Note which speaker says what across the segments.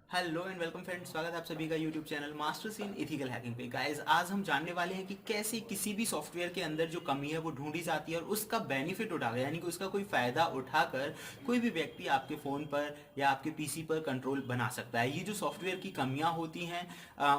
Speaker 1: Hello and welcome friends, स्वागत है आप सभी का यूट्यूब चैनल मास्टर्स इन इथिकल हैकिंग पे। गाइस, आज हम जानने वाले हैं कि कैसे किसी भी सॉफ्टवेयर के अंदर जो कमी है वो ढूंढी जाती है और उसका बेनिफिट उठाकर, यानी कि उसका कोई फ़ायदा उठाकर कोई भी व्यक्ति आपके फ़ोन पर या आपके पीसी पर कंट्रोल बना सकता है। ये जो सॉफ्टवेयर की कमियां होती हैं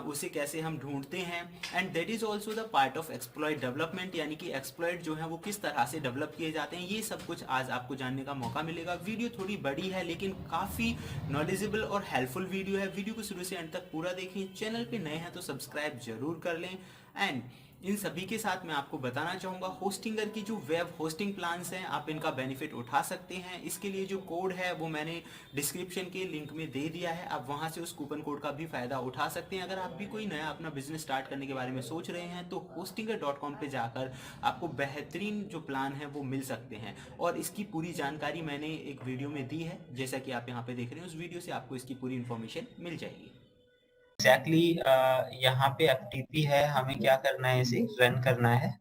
Speaker 1: उसे कैसे हम ढूंढते हैं, and that is also the part of exploit development, यानी कि एक्सप्लॉइट जो है वो किस तरह से डेवलप किए जाते हैं। ये सब कुछ आज आपको जानने का मौका मिलेगा। वीडियो थोड़ी बड़ी है लेकिन काफ़ी नॉलेजेबल और हेल्पफुल वीडियो है। वीडियो को शुरू से एंड तक पूरा देखें। चैनल पे नए हैं तो सब्सक्राइब जरूर कर लें। एंड इन सभी के साथ मैं आपको बताना चाहूँगा, होस्टिंगर की जो वेब होस्टिंग प्लान्स हैं आप इनका बेनिफिट उठा सकते हैं। इसके लिए जो कोड है वो मैंने डिस्क्रिप्शन के लिंक में दे दिया है, आप वहाँ से उस कूपन कोड का भी फ़ायदा उठा सकते हैं। अगर आप भी कोई नया अपना बिजनेस स्टार्ट करने के बारे में सोच रहे हैं तो hostinger.com पे जाकर आपको बेहतरीन जो प्लान है वो मिल सकते हैं, और इसकी पूरी जानकारी मैंने एक वीडियो में दी है, जैसा कि आप यहाँ पे देख रहे हैं। उस वीडियो से आपको इसकी पूरी इन्फॉर्मेशन मिल जाएगी।
Speaker 2: एग्जैक्टली यहाँ पे एफटीपी है, हमें क्या करना है, इसे रन करना है।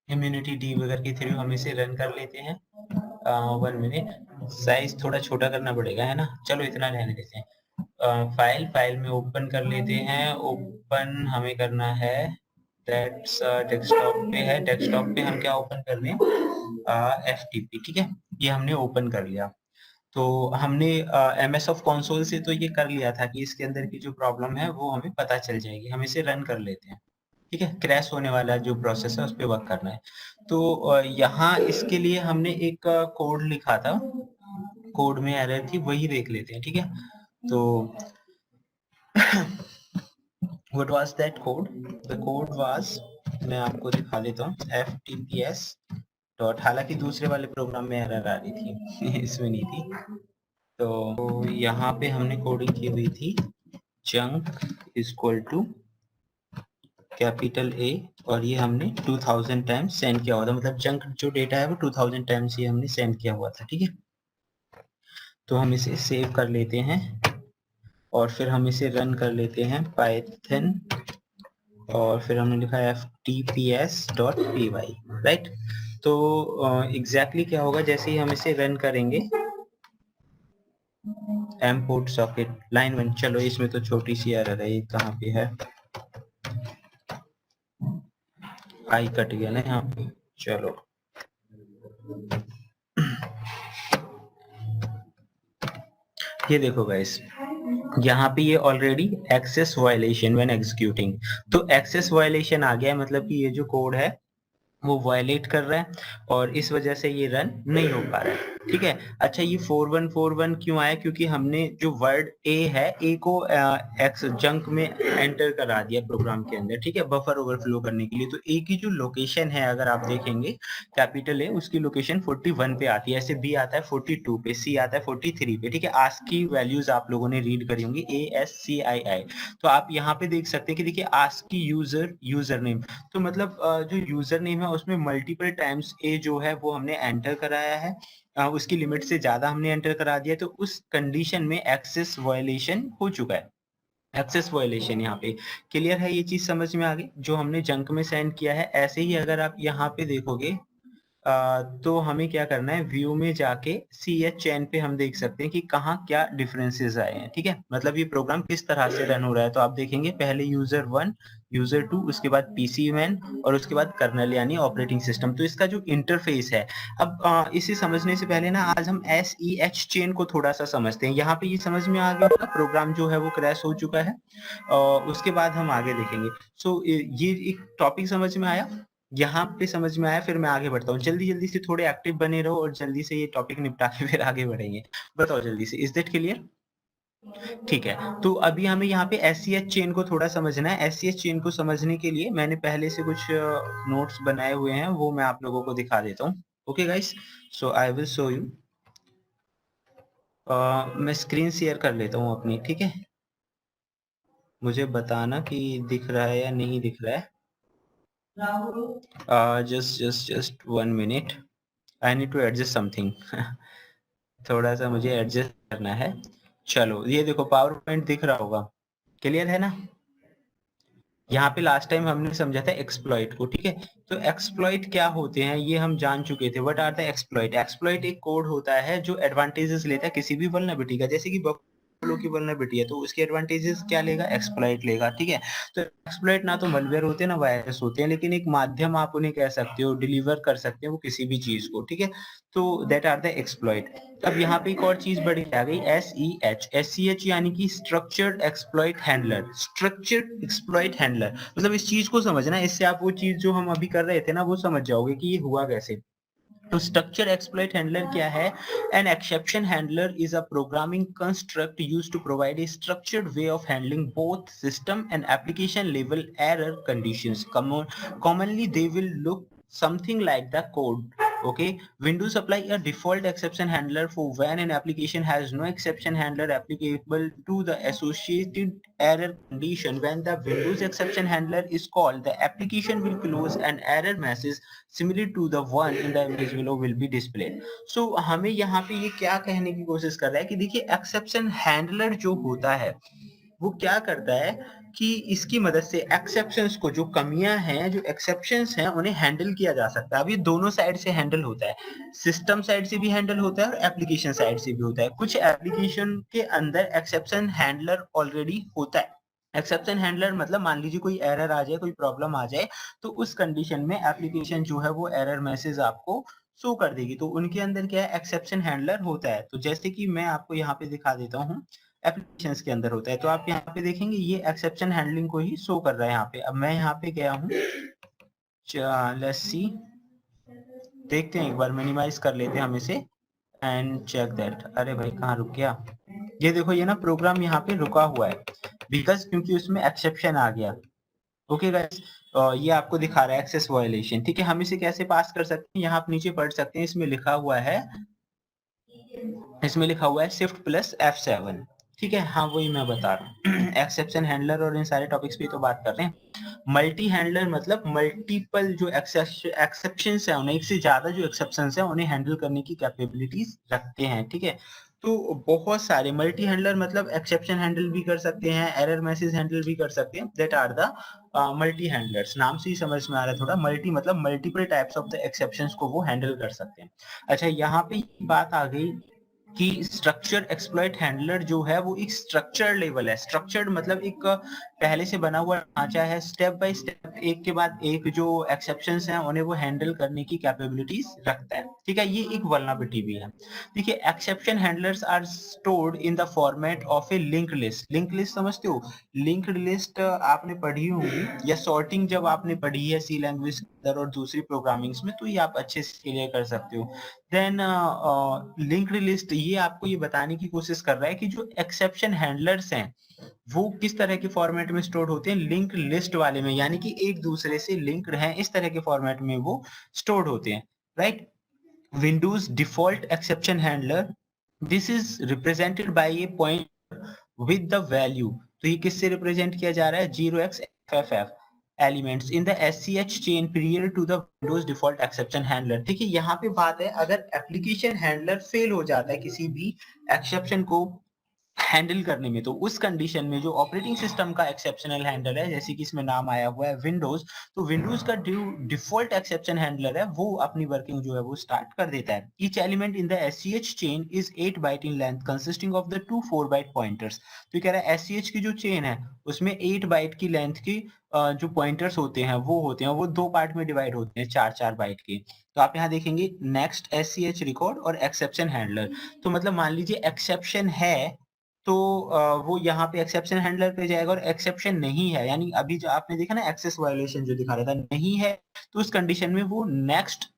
Speaker 2: इम्यूनिटी डी वगैरह के थ्रू हम इसे रन कर लेते हैं। 1 मिनट, साइज थोड़ा छोटा करना पड़ेगा, है ना। चलो इतना रहने देते हैं। फाइल में ओपन कर लेते हैं। ओपन हमें करना है, दैट्स डेस्कटॉप पे है। डेस्कटॉप पे हम क्या ओपन कर लें, एफटीपी, ठीक है। ये हमने ओपन कर लिया। तो हमने एमएस ऑफ कंसोल से तो ये कर लिया था कि इसके अंदर की जो प्रॉब्लम है वो हमें पता चल जाएगी। हम इसे रन कर लेते हैं, ठीक है। क्रैश होने वाला जो प्रोसेस है उस पे वर्क करना है। तो यहाँ इसके लिए हमने एक कोड लिखा था, कोड में एरर थी, वही देख लेते हैं, ठीक है। तो what was that code? The code was, मैं आपको दिखा देता हूँ, ftps डॉट, हालांकि दूसरे वाले प्रोग्राम में एरर आ रही थी इसमें नहीं थी। तो यहाँ पे हमने कोडिंग की हुई थी, junk equal to capital A, और ये हमने 2000 टाइम्स सेंड किया हुआ था। मतलब जंक जो डेटा है वो 2000 टाइम्स ये हमने सेंड किया हुआ था, ठीक है। तो हम इसे सेव कर लेते हैं और फिर हम इसे रन कर लेते हैं पाइथन, और फिर हमने लिखा है ftps.py, राइट। तो एग्जैक्टली क्या होगा, जैसे ही हम इसे रन करेंगे, एम पोर्ट सॉकेट लाइन 1, चलो इसमें तो छोटी सी एरर है, ये कहाँ पे है, आई कट गया ना यहाँ पे। चलो ये देखो गाइस, यहाँ पे ये already access violation when executing, तो एक्सेस वायलेशन आ गया है, मतलब कि ये जो कोड है वो वायलेट कर रहा है और इस वजह से ये रन नहीं हो पा रहा है, ठीक है। अच्छा, ये 4141 क्यों आया? क्योंकि हमने जो वर्ड ए है, ए को एक्स जंक में एंटर करा दिया प्रोग्राम के अंदर, ठीक है, बफर ओवरफ्लो करने के लिए। तो ए की जो लोकेशन है, अगर आप देखेंगे कैपिटल ए, उसकी लोकेशन 41 पे आती है, ऐसे बी आता है 42 पे, सी आता है 43 पे, ठीक है। आस्क की वैल्यूज आप लोगों ने रीड करी होंगी, ASCII। तो आप यहाँ पे देख सकते हैं कि देखिए आस्क की यूजर नेम, तो मतलब जो यूजर नेम है उसमें मल्टीपल टाइम्स ए जो है वो हमने एंटर कराया है, उसकी लिमिट से ज्यादा हमने एंटर करा दिया, तो उस कंडीशन में एक्सेस वायलेशन हो चुका है। एक्सेस वायलेशन यहाँ पे क्लियर है, ये चीज समझ में आ गई जो हमने जंक में सेंड किया है। ऐसे ही अगर आप यहाँ पे देखोगे, तो हमें क्या करना है, व्यू में जाके सी एच चैन पे हम देख सकते हैं कि कहाँ क्या डिफरेंसेस आए हैं, ठीक है। मतलब ये प्रोग्राम किस तरह से रन हो रहा है। तो आप देखेंगे पहले यूजर 1, यूजर 2, उसके बाद पीसी मैन, और उसके बाद कर्नल यानी ऑपरेटिंग सिस्टम। तो इसका जो इंटरफेस है, अब इसे समझने से पहले ना आज हम एस ई एच चेन को थोड़ा सा समझते हैं। यहाँ पे ये समझ में आ गया होगा, प्रोग्राम जो है वो क्रैश हो चुका है, और उसके बाद हम आगे देखेंगे। सो ये एक टॉपिक समझ में आया, यहाँ पे समझ में आया, फिर मैं आगे बढ़ता हूँ। जल्दी जल्दी से थोड़े एक्टिव बने रहो और जल्दी से ये टॉपिक निपटा के फिर आगे बढ़ेंगे। बताओ जल्दी से, इज दैट क्लियर? ठीक है। तो अभी हमें यहाँ पे एससीएच चेन को थोड़ा समझना है। एससीएच चेन को समझने के लिए मैंने पहले से कुछ नोट्स बनाए हुए हैं, वो मैं आप लोगों को दिखा देता हूँ। Okay guys, so I will show you. मैं स्क्रीन शेयर कर लेता हूँ अपनी, ठीक है। मुझे बताना कि दिख रहा है या नहीं दिख रहा है। just 1 minute, I need to adjust something थोड़ा सा मुझे एडजस्ट करना है। चलो ये देखो, पावर पॉइंट दिख रहा होगा, क्लियर है ना। यहाँ पे लास्ट टाइम हमने समझा था एक्सप्लॉइट को, ठीक है। तो एक्सप्लॉइट क्या होते हैं ये हम जान चुके थे। What are the exploit? Exploit एक कोड होता है जो एडवांटेजेस लेता है किसी भी वल्नरेबिलिटी का, जैसे कि की वल्नरेबिलिटी है, तो उसके एडवांटेजेस क्या लेगा, एक्सप्लॉइट लेगा, ठीक है। तो एक्सप्लॉइट ना तो malware होते हैं ना वायरस होते हैं, लेकिन एक माध्यम आप उन्हें कह सकते हो, डिलीवर कर सकते हैं वो किसी भी चीज को, ठीक है। तो दैट आर द एक्सप्लॉइट। अब यहाँ पे एक और चीज बड़ी आ गई, SEH यानी कि structured exploit handler. Structured exploit handler मतलब इस चीज को समझना, इससे आप वो चीज जो हम अभी कर रहे थे ना वो समझ जाओगे कि ये हुआ कैसे। तो स्ट्रक्चर एक्सप्लॉइट हैंडलर क्या है? An exception handler is a programming construct used to provide a structured way of handling both system and application level error conditions. Commonly they will look something like the code. Okay, Windows apply a default exception handler for when an application has no exception handler applicable to the associated error condition. When the Windows exception handler is called, the application will close an error message similar to the one in the image below will be displayed. So हमें यहाँ पे ये क्या कहने की कोशिश कर रहा है कि देखिए एक्सेप्शन हैंडलर जो होता है वो क्या करता है कि इसकी मदद से एक्सेप्शंस को, जो कमियां हैं, जो एक्सेप्शंस हैं, उन्हें हैंडल किया जा सकता है। अब ये दोनों साइड से हैंडल होता है, सिस्टम साइड से भी हैंडल होता है और एप्लीकेशन साइड से भी होता है। कुछ एप्लीकेशन के अंदर एक्सेप्शन हैंडलर ऑलरेडी होता है। एक्सेप्शन हैंडलर मतलब मान लीजिए कोई एरर आ जाए, कोई प्रॉब्लम आ जाए, तो उस कंडीशन में एप्लीकेशन जो है वो एरर मैसेज आपको शो कर देगी, तो उनके अंदर क्या है, एक्सेप्शन हैंडलर होता है। तो जैसे कि मैं आपको यहाँ पे दिखा देता हूँ, एप्लीकेशंस के अंदर होता है। तो आप यहाँ पे देखेंगे ये एक्सेप्शन हैंडलिंग को ही शो कर रहा है यहाँ पे। अब मैं यहाँ पे गया हूँ, लेट्स सी, देखते हैं एक बार, मिनिमाइज कर लेते हैं हम इसे एंड चेक दैट। अरे भाई कहाँ रुक गया, ये देखो ये ना प्रोग्राम यहाँ पे रुका हुआ है बिकॉज क्योंकि उसमें एक्सेप्शन आ गया। ओके गाइस, ये आपको दिखा रहा है एक्सेस वायलेशन, ठीक है। हम इसे कैसे पास कर सकते हैं, यहाँ आप नीचे पढ़ सकते हैं, इसमें लिखा हुआ है, शिफ्ट प्लस F7, ठीक है। हाँ वही मैं बता रहा हूँ एक्सेप्शन हैंडलर और इन सारे टॉपिक्स पे तो बात कर रहे हैं। मल्टी हैंडलर मतलब मल्टीपल जो एक्सेप्शंस है, उन्हें एक से ज्यादा जो एक्सेप्शंस है उन्हें हैंडल करने की कैपेबिलिटीज रखते हैं, ठीक है। तो बहुत सारे मल्टी हैंडलर मतलब एक्सेप्शन हैंडल भी कर सकते हैं, एरर मैसेज हैंडल भी कर सकते हैं, that are the multi handlers. नाम से ही समझ में आ रहा है थोड़ा, मल्टी मतलब multiple types of the exceptions को वो हैंडल कर सकते हैं। अच्छा यहाँ पे बात आ गई कि स्ट्रक्चर एक्सप्लॉइट हैंडलर जो है वो एक स्ट्रक्चर लेवल है। स्ट्रक्चर्ड मतलब एक पहले से बना हुआ ढांचा है, स्टेप बाय स्टेप एक के बाद एक जो एक्सेप्शंस हैं उन्हें वो हैंडल करने की कैपेबिलिटीज रखता है, ठीक है। ये एक वल्नरेबिलिटी भी है। देखिए exception handlers are stored in the format of a linked list. Linked list समझते हो, लिंक्ड लिस्ट आपने पढ़ी होगी, या सॉर्टिंग जब आपने पढ़ी है सी लैंग्वेज के अंदर और दूसरी प्रोग्रामिंग्स में, तो ये आप अच्छे से क्लियर कर सकते हो। देन लिंक्ड लिस्ट ये आपको ये बताने की कोशिश कर रहा है कि जो एक्सेप्शन हैंडलर्स हैं वो किस तरह के फॉर्मेट में स्टोर होते हैं, लिंक लिस्ट वाले में, यानी कि एक दूसरे से लिंक्ड हैं, इस तरह के फॉर्मेट में वो स्टोर होते हैं, right. Windows default exception handler, this is represented by A point with the value. तो ये किससे रिप्रेजेंट किया जा रहा है, 0xFF elements in the SCH chain prior to the Windows default exception handler। देखिए यहाँ पे बात है, अगर एप्लीकेशन हैंडलर फेल हो जाता है किसी भी एक्सेप्शन को हैंडल करने में, तो उस कंडीशन में जो ऑपरेटिंग सिस्टम का एक्सेप्शनल हैंडलर है, जैसे कि इसमें नाम आया हुआ है विंडोज, तो विंडोज का डिफॉल्ट एक्सेप्शन हैंडलर है वो अपनी वर्किंग जो है वो स्टार्ट कर देता है। Each element in the SCH chain is 8 byte in length consisting of the 2 4 byte pointers. तो कह रहा है SCH की जो चेन है उसमें 8 बाइट की लेंथ की जो पॉइंटर्स होते हैं वो दो पार्ट में डिवाइड होते हैं, 4 बाइट के। तो आप यहाँ देखेंगे नेक्स्ट SCH रिकॉर्ड और एक्सेप्शन हैंडलर। तो मतलब मान लीजिए एक्सेप्शन है तो वो यहाँ पे एक्सेप्शन हैंडलर पे जाएगा, और एक्सेप्शन नहीं है, यानी अभी जो आपने देखा ना एक्सेस वायलेशन जो दिखा रहा था नहीं है, तो उस कंडीशन में वो नेक्स्ट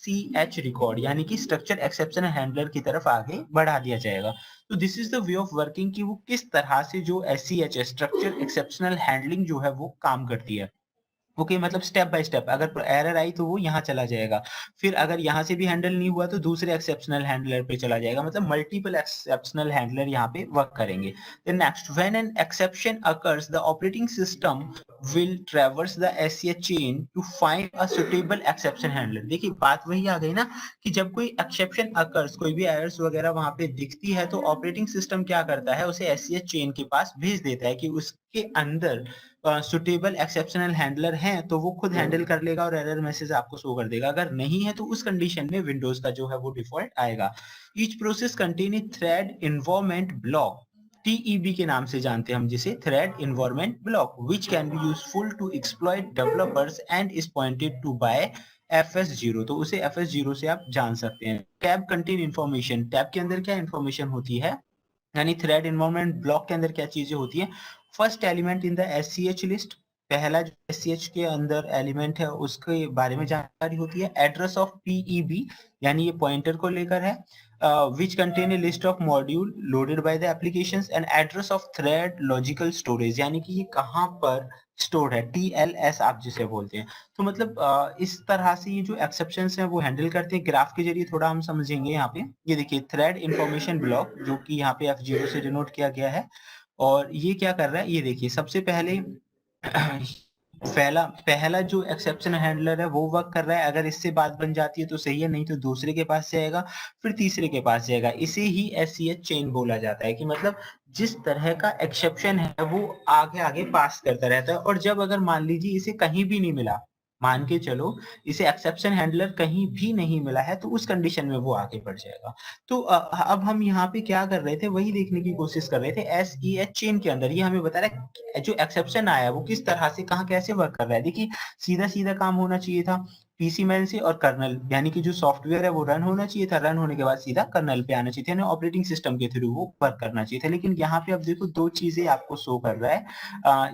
Speaker 2: CH रिकॉर्ड यानी कि स्ट्रक्चर एक्सेप्शन हैंडलर की तरफ आगे बढ़ा दिया जाएगा। तो this is the way of working कि वो किस तरह से जो SCH स्ट्रक्चर एक्सेप्शनल हैंडलिंग जो है वो काम करती है। ओके मतलब स्टेप बाय स्टेप, अगर एरर आई तो वो यहाँ चला जाएगा, फिर अगर यहाँ से भी हैंडल नहीं हुआ तो दूसरे एक्सेप्शनल हैंडलर पे चला जाएगा, मतलब मल्टीपल एक्सेप्शनल हैंडलर यहाँ पे वर्क करेंगे। Then next, when an exception occurs the operating system will traverse the SCH chain to find a suitable exception handler. देखिए बात वही आ गई ना कि जब कोई एक्सेप्शन अकर्स, कोई भी एरर्स वगैरह वहां पे दिखती है, तो ऑपरेटिंग सिस्टम क्या करता है, उसे SCH चेन के पास भेज देता है कि उसके अंदर सुटेबल एक्सेप्शनल हैंडलर हैं, तो वो खुद हैंडल कर लेगा और एरर मैसेज आपको शो कर देगा। अगर नहीं है तो उस कंडीशन में विंडोज का जो है वो डिफॉल्ट आएगा। Each process contain a thread environment block TEB के नाम से जानते हैं हम जिसे, thread environment block, which can be useful to exploit developers and is pointed to by FS0। तो उसे FS0 से आप जान सकते हैं। टैब कंटेन इंफॉर्मेशन, टैब के अंदर क्या इंफॉर्मेशन होती है, यानी थ्रेड इन्वायरमेंट ब्लॉक के अंदर क्या चीजें होती हैं। First element in the SCH list, पहला जो SCH के अंदर एलिमेंट है उसके बारे में जानकारी होती है। एड्रेस ऑफ PEB, यानी ये पॉइंटर को लेकर है। Which contain a list of module loaded by the applications, and address of thread logical storage, यानी कि ये कहाँ पर स्टोर है, TLS आप जिसे बोलते हैं। तो मतलब इस तरह से ये जो एक्सेप्शंस हैं वो हैंडल करते हैं। ग्राफ के जरिए थोड़ा हम समझेंगे यहाँ पे। ये देखिए थ्रेड इंफॉर्मेशन ब्लॉक जो कि यहाँ पे F0 से डिनोट किया गया है, और ये क्या कर रहा है, ये देखिए सबसे पहले पहला पहला जो एक्सेप्शन हैंडलर है वो वर्क कर रहा है। अगर इससे बात बन जाती है तो सही है, नहीं तो दूसरे के पास जाएगा, फिर तीसरे के पास जाएगा। इसे ही SCH चेन बोला जाता है, कि मतलब जिस तरह का एक्सेप्शन है वो आगे आगे पास करता रहता है। और जब अगर मान लीजिए इसे कहीं भी नहीं मिला, मान के चलो इसे एक्सेप्शन हैंडलर कहीं भी नहीं मिला है, तो उस कंडीशन में वो आगे बढ़ जाएगा। तो अब हम यहाँ पे क्या कर रहे थे, वही देखने की कोशिश कर रहे थे। SEH चेन के अंदर ये हमें बता रहा है जो एक्सेप्शन आया है वो किस तरह से कहाँ कैसे वर्क कर रहा है। देखिए सीधा सीधा काम होना चाहिए था पीसी मैन से, और कर्नल यानी कि जो सॉफ्टवेयर है वो रन होना चाहिए था, रन होने के बाद सीधा कर्नल पे आना चाहिए था, यानी ऑपरेटिंग सिस्टम के थ्रू वो वर्क करना चाहिए था। लेकिन यहाँ पे अब देखो दो चीजें आपको शो कर रहा है,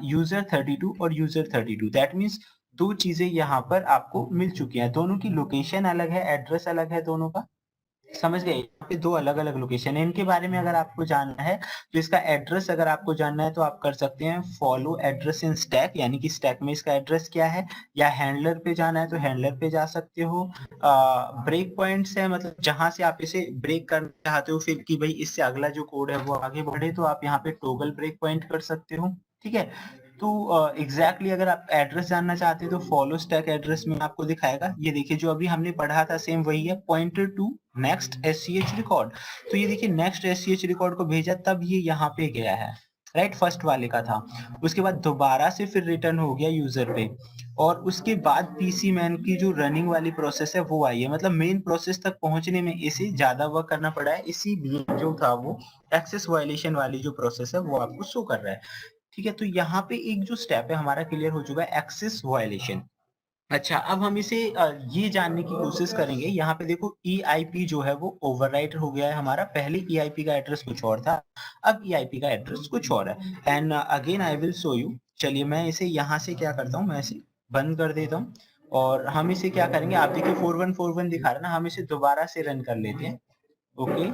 Speaker 2: यूजर 32 और यूजर 32। दैट मीन्स दो चीजें यहाँ पर आपको मिल चुकी हैं, दोनों की लोकेशन अलग है, एड्रेस अलग है दोनों का, समझ गए। यहाँ पे दो अलग अलग लोकेशन है। इनके बारे में अगर आपको जानना है तो इसका एड्रेस अगर आपको जानना है तो आप कर सकते हैं फॉलो एड्रेस इन स्टैक, यानी कि स्टैक में इसका एड्रेस क्या है, या हैंडलर पे जाना है तो हैंडलर पे जा सकते हो। ब्रेक पॉइंट्स है, मतलब जहां से आप इसे ब्रेक करना चाहते हो फिर कि भाई इससे अगला जो कोड है वो आगे बढ़े, तो आप यहाँ पे टॉगल ब्रेक पॉइंट कर सकते हो। ठीक है, तो एग्जैक्टली अगर आप एड्रेस जानना चाहते हैं तो फॉलो स्टैक एड्रेस में आपको दिखाएगा। ये देखिए जो अभी हमने पढ़ा था सेम वही है, pointer to next SCH record. तो ये देखिए नेक्स्ट SCH रिकॉर्ड को भेजा तब ये यहाँ पे गया है, राइट, फर्स्ट वाले का था। उसके बाद दोबारा से फिर रिटर्न हो गया यूजर पे, और उसके बाद पीसी मैन की जो रनिंग वाली प्रोसेस है वो आई है। मतलब मेन प्रोसेस तक पहुंचने में इसे ज्यादा वर्क करना पड़ा है, इसीलिए जो था वो एक्सेस वायलेशन वाली जो प्रोसेस है वो आपको शो कर रहा है। ठीक है, तो यहाँ पे एक जो स्टेप है हमारा क्लियर हो चुका है, एक्सेस वायलेशन। अच्छा, अब हम इसे ये जानने की कोशिश करेंगे। यहाँ पे देखो EIP जो है वो ओवरराइट हो गया है हमारा। पहले EIP का एड्रेस कुछ और था, अब EIP का एड्रेस कुछ और है। And again I will show you. चलिए मैं इसे यहाँ से क्या करता हूँ, मैं इसे बंद कर देता हूँ, और हम इसे क्या करेंगे, आप देखिए 4141 दिखा रहा है ना, हम इसे दोबारा से रन कर लेते हैं। ओके,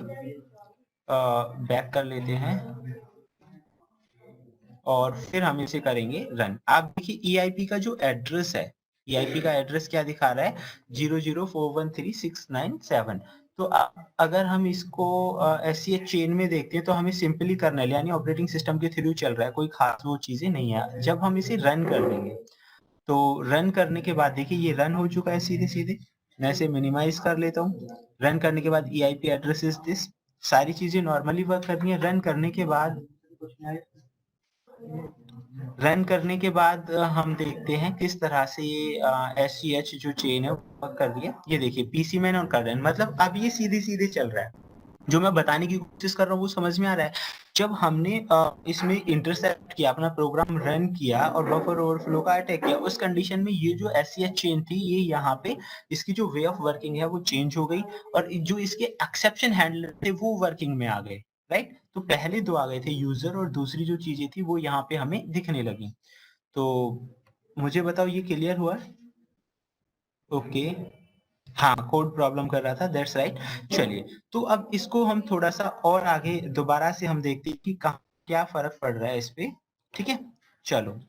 Speaker 2: बैक कर लेते हैं और फिर हम इसे करेंगे रन। आप देखिए EIP का जो एड्रेस है, EIP का एड्रेस क्या दिखा रहा है, 004136967। तो अगर हम इसको SCH चेन में देखते हैं तो हमें सिंपली कर्नेल यानी ऑपरेटिंग सिस्टम के थ्रू चल रहा है, कोई खास वो चीजें नहीं है। जब हम इसे रन कर देंगे तो रन करने के बाद देखिए ये रन हो चुका है सीधे सीधे। मैं इसे मिनिमाइज कर लेता हूँ। रन करने के बाद EIP एड्रेस इज दिस, सारी चीजें नॉर्मली वर्क कर रही है। रन करने के बाद हम देखते हैं किस तरह से ये SCH जो चेन है वर्क कर रही है। ये देखिए पीसी मैन और करंट, मतलब अब ये सीधे सीधे चल रहा है। जो मैं बताने की कोशिश कर रहा हूँ वो समझ में आ रहा है। जब हमने इसमें इंटरसेप्ट किया, अपना प्रोग्राम रन किया और बफर ओवरफ्लो का अटैक किया, उस कंडीशन में ये जो SCH चेन थी ये यहाँ पे इसकी जो वे ऑफ वर्किंग है वो चेंज हो गई, और जो इसके एक्सेप्शन हैंडलर थे वो वर्किंग में आ गए, राइट। तो पहले दो आ गए थे यूजर, और दूसरी जो चीजें थी वो यहाँ पे हमें दिखने लगी। तो मुझे बताओ ये क्लियर हुआ? ओके, हाँ कोड प्रॉब्लम कर रहा था, दैट्स राइट। चलिए, तो अब इसको हम थोड़ा सा और आगे दोबारा से हम देखते हैं कि कहाँ क्या फर्क पड़ रहा है इस पे। ठीक है, चलो।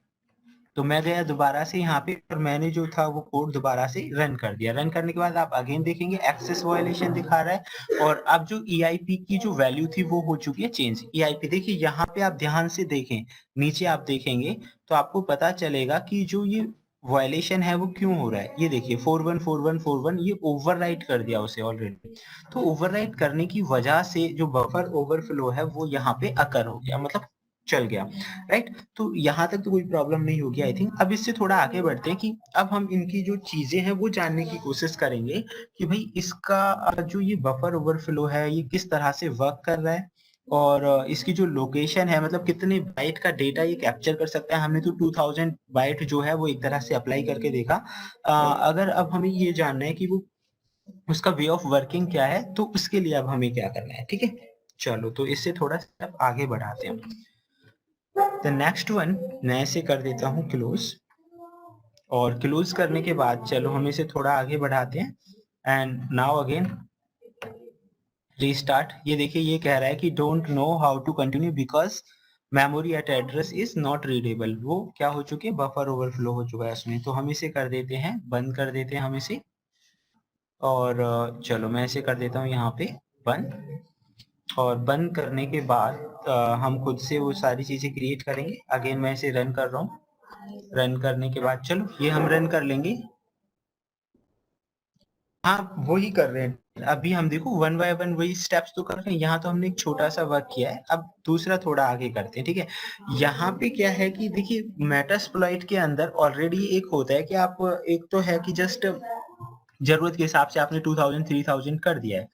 Speaker 2: तो मैं गया दोबारा से यहाँ पे और मैंने जो था वो कोड दोबारा से रन कर दिया। रन करने के बाद आप अगेन देखेंगे एक्सेस वायलेशन दिखा रहा है, और अब जो EIP की जो वैल्यू थी वो हो चुकी है चेंज। EIP देखिए यहाँ पे आप ध्यान से देखें, नीचे आप देखेंगे तो आपको पता चलेगा कि जो ये वायलेशन है वो क्यों हो रहा है। ये देखिए 414141 ये ओवरराइट कर दिया उसे ऑलरेडी। तो ओवरराइट करने की वजह से जो बफर ओवरफ्लो है वो यहाँ पे अकर हो गया, मतलब चल गया, राइट। तो यहाँ तक तो कोई प्रॉब्लम नहीं होगी आई थिंक। अब इससे थोड़ा आगे बढ़ते हैं कि अब हम इनकी जो चीजें हैं वो जानने की कोशिश करेंगे कि भाई इसका जो ये बफर ओवरफ्लो है ये किस तरह से वर्क कर रहा है। और इसकी जो लोकेशन है मतलब कितने बाइट का डेटा ये कैप्चर कर सकता है, हमने तो 2000 बाइट जो है वो एक तरह से अप्लाई करके देखा। अगर अब हमें ये जानना है कि वो उसका वे ऑफ वर्किंग क्या है, तो उसके लिए अब हमें क्या करना है, ठीक है। चलो तो इससे थोड़ा स्टेप आगे बढ़ाते हैं। द नेक्स्ट वन मैं इसे कर देता हूँ क्लोज, और क्लोज करने के बाद चलो हम इसे थोड़ा आगे बढ़ाते हैं। And now again restart. ये देखिए ये कह रहा है कि don't know how to continue because memory at address is not readable. वो क्या हो चुकी है, बफर ओवरफ्लो हो चुका है उसमें। तो हम इसे कर देते हैं, बंद कर देते हैं हम इसे। और चलो मैं इसे कर देता हूँ यहाँ पे बंद। और बंद करने के बाद हम खुद से वो सारी चीजें क्रिएट करेंगे। अगेन मैं इसे रन कर रहा हूँ। रन करने के बाद चलो ये हम रन कर लेंगे। हाँ वही कर रहे हैं अभी हम, देखो वन बाय वन वही स्टेप्स तो कर रहे हैं। यहाँ तो हमने एक छोटा सा वर्क किया है, अब दूसरा थोड़ा आगे करते हैं, ठीक है। यहाँ पे क्या है कि देखिए मेटास्प्लॉइट के अंदर ऑलरेडी एक होता है कि आप, एक तो है कि जस्ट जरूरत के हिसाब से आपने 2000 3000 कर दिया है।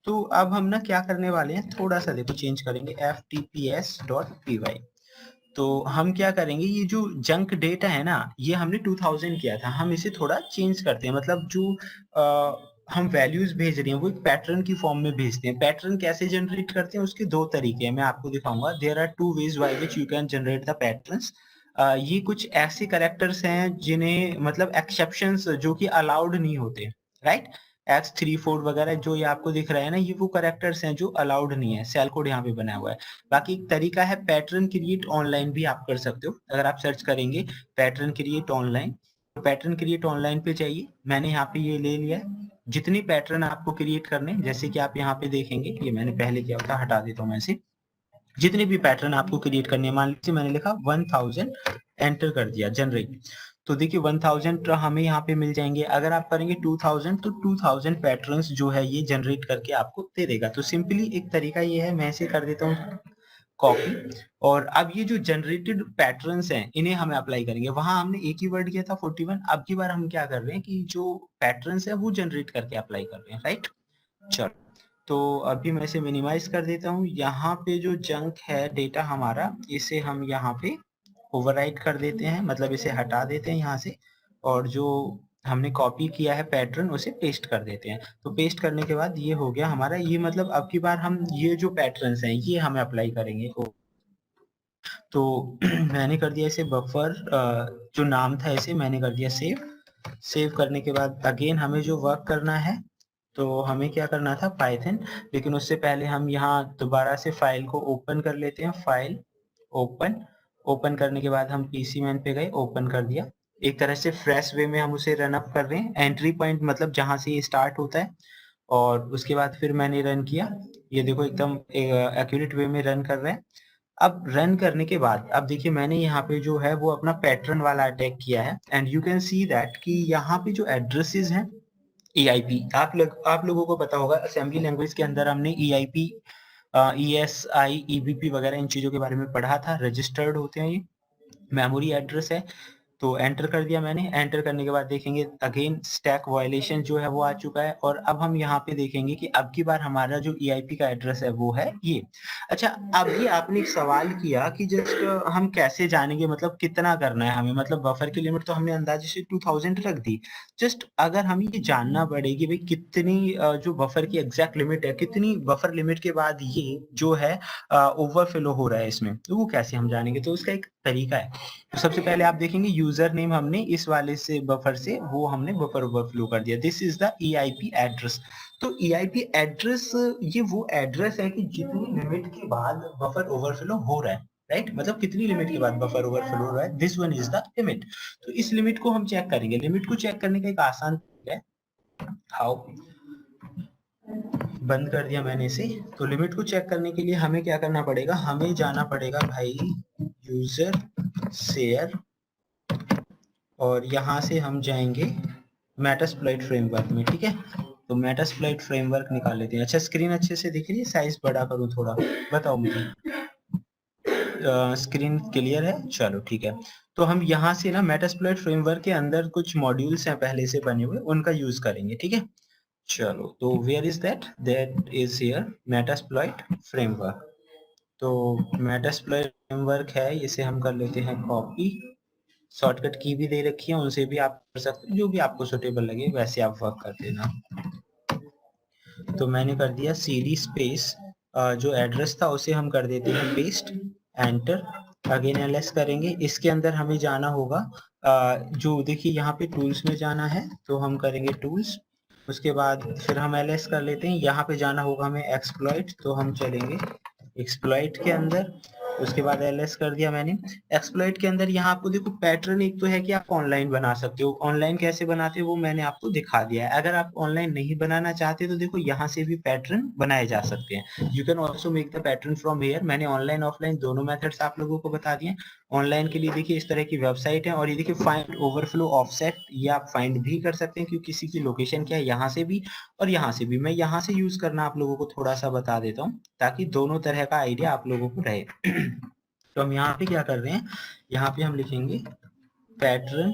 Speaker 2: तो अब हम ना क्या करने वाले हैं, थोड़ा सा देखो चेंज करेंगे ftps.py। तो हम क्या करेंगे, ये जो जंक डेटा है ना, ये हमने 2000 किया था, हम इसे थोड़ा चेंज करते हैं। मतलब जो हम वैल्यूज भेज रहे हैं वो एक पैटर्न की फॉर्म में भेजते हैं। पैटर्न कैसे जनरेट करते हैं, उसके दो तरीके हैं, मैं आपको दिखाऊंगा। There are two ways by which you can generate the patterns. ये कुछ ऐसे कैरेक्टर्स हैं जिन्हें मतलब एक्सेप्शंस जो कि अलाउड नहीं होते, राइट। X34 वगैरह जो ये आपको दिख रहा है ना, ये वो कैरेक्टर्स हैं जो अलाउड नहीं है। सेल कोड यहाँ पे बना हुआ है। बाकी एक तरीका है पैटर्न क्रिएट ऑनलाइन भी आप कर सकते हो। अगर आप सर्च करेंगे pattern create online, pattern create online पे चाहिए, मैंने यहाँ पे ये ले लिया है। जितनी पैटर्न आपको क्रिएट करने, जैसे कि आप यहाँ पे देखेंगे, ये मैंने पहले किया था, हटा देता हूँ मैं इसे। जितने भी पैटर्न आपको क्रिएट करने हैं, मान लीजिए मैंने लिखा 1000, एंटर कर दिया जनरेट। तो देखिए 1000 हमें यहाँ पे मिल जाएंगे। अगर आप करेंगे 2000 तो 2000 पैटर्न्स जो है ये जनरेट करके आपको दे देगा। तो सिंपली एक तरीका ये है, मैं इसे कर देता हूँ कॉपी। और अब ये जो जनरेटेड पैटर्न्स हैं इन्हें हमें अप्लाई करेंगे। वहां हमने एक ही वर्ड किया था 41, अब की बार हम क्या कर रहे हैं कि जो पैटर्न्स है वो जनरेट करके अप्लाई कर रहे हैं, राइट। चलो तो अभी मैं इसे मिनिमाइज कर देता हूँ। यहाँ पे जो जंक है डेटा हमारा, इसे हम यहाँ पे ओवरराइट कर देते हैं, मतलब इसे हटा देते हैं यहाँ से। और जो हमने कॉपी किया है पैटर्न उसे पेस्ट कर देते हैं। तो पेस्ट करने के बाद ये हो गया हमारा। ये मतलब अब की बार हम ये जो पैटर्न्स हैं ये हमें अप्लाई करेंगे। तो मैंने कर दिया इसे बफर, जो नाम था इसे मैंने कर दिया सेव। सेव करने के बाद अगेन हमें जो वर्क करना है, तो हमें क्या करना था पाइथन। लेकिन उससे पहले हम यहाँ दोबारा से फाइल को ओपन कर लेते हैं। फाइल ओपन, ओपन करने के बाद हम पीसी मैन पे गए, ओपन कर दिया। एक तरह से फ्रेश वे में हम उसे रन अप कर रहे हैं। एंट्री पॉइंट मतलब जहां से ये स्टार्ट होता है। और उसके बाद फिर मैंने रन किया, ये देखो एकदम एक्यूरेट वे में रन कर रहे हैं। अब रन करने के बाद अब देखिए मैंने यहाँ पे जो है वो अपना पैटर्न वाला अटैक किया है। And you can see that कि यहाँ पे जो एड्रेसेस हैं EIP, आप लोगों को पता होगा असेंबली लैंग्वेज के अंदर हमने EIP, ESI, EBP वगैरह इन चीजों के बारे में पढ़ा था। रजिस्टर्ड होते हैं ये, मेमोरी एड्रेस है। तो एंटर कर दिया मैंने। एंटर करने के बाद देखेंगे अगेन स्टैक वायलेशन जो है वो आ चुका है। और अब हम यहाँ पे देखेंगे कि अब की बार हमारा जो EIP का एड्रेस है वो है ये। अच्छा अभी आपने एक सवाल किया कि जस्ट हम कैसे जानेंगे मतलब कितना करना है हमें, मतलब बफर की लिमिट तो हमने अंदाजे से 2000 रख दी। जस्ट अगर हमें ये जानना पड़ेगी भाई कितनी जो बफर की एग्जैक्ट लिमिट है, कितनी बफर लिमिट के बाद ये जो है ओवरफ्लो हो रहा है इसमें, तो वो कैसे हम जानेंगे। तो उसका एक तरीका है। तो सबसे पहले आप देखेंगे यूजर नेम हमने इस वाले से बफर से वो हमने बफर ओवरफ्लो कर दिया। This is the EIP address. तो EIP एड्रेस ये वो एड्रेस है कि जितनी लिमिट के बाद बफर ओवरफ्लो हो रहा है, राइट। मतलब कितनी लिमिट के बाद बफर ओवरफ्लो हो रहा है, this one is the limit. तो इस लिमिट को हम चेक करेंगे। लिमिट को चेक करने का एक आसान तरीका है। हाउ, बंद कर दिया मैंने इसे। तो लिमिट को चेक करने के लिए हमें क्या करना पड़ेगा, हमें जाना पड़ेगा भाई यूजर शेयर, और यहाँ से हम जाएंगे मेटास्प्लॉइट फ्रेमवर्क में, ठीक है। तो मेटास्प्लॉइट फ्रेमवर्क निकाल लेते हैं। अच्छा स्क्रीन अच्छे से दिख रही है, साइज बड़ा करूँ थोड़ा, बताओ मुझे। स्क्रीन क्लियर है, चलो ठीक है। तो हम यहाँ से ना मेटास्प्लॉइट फ्रेमवर्क के अंदर कुछ मॉड्यूल्स हैं पहले से बने हुए, उनका यूज करेंगे, ठीक है। चलो तो where is that, that is here Metasploit framework. तो मेटास्प्लॉइट फ्रेमवर्क है, इसे हम कर लेते हैं कॉपी। शॉर्टकट की भी दे रखी है, उनसे भी आप कर सकते हैं, जो भी आपको सुटेबल लगे वैसे आप वर्क कर देना। तो मैंने कर दिया cd स्पेस, जो एड्रेस था उसे हम कर देते हैं पेस्ट, एंटर। अगेन ls करेंगे, इसके अंदर हमें जाना होगा, जो देखिए यहाँ पे टूल्स में जाना है, तो हम करेंगे टूल्स। उसके बाद फिर हम ls कर लेते हैं, यहाँ पे जाना होगा हमें एक्सप्लॉइट, तो हम चलेंगे एक्सप्लॉइट के अंदर। उसके बाद ls कर दिया मैंने। एक्सप्लॉइट के अंदर यहाँ आपको देखो पैटर्न एक तो है कि आप ऑनलाइन बना सकते हो, ऑनलाइन कैसे बनाते हो वो मैंने आपको दिखा दिया है। अगर आप ऑनलाइन नहीं बनाना चाहते तो देखो यहाँ से भी पैटर्न बनाए जा सकते हैं, you can also make the pattern from here. मैंने ऑनलाइन ऑफलाइन दोनों मेथड्स आप लोगों को बता दिए। ऑनलाइन के लिए देखिए इस तरह की वेबसाइट है, और ये देखिए फाइंड ओवरफ्लो ऑफसेट, ये आप फाइंड भी कर सकते हैं क्योंकि किसी की लोकेशन क्या है, यहाँ से भी और यहाँ से भी। मैं यहाँ से यूज करना आप लोगों को थोड़ा सा बता देता हूँ ताकि दोनों तरह का आइडिया आप लोगों को रहे। तो हम यहाँ पे क्या कर रहे हैं, यहाँ पे हम लिखेंगे पैटर्न,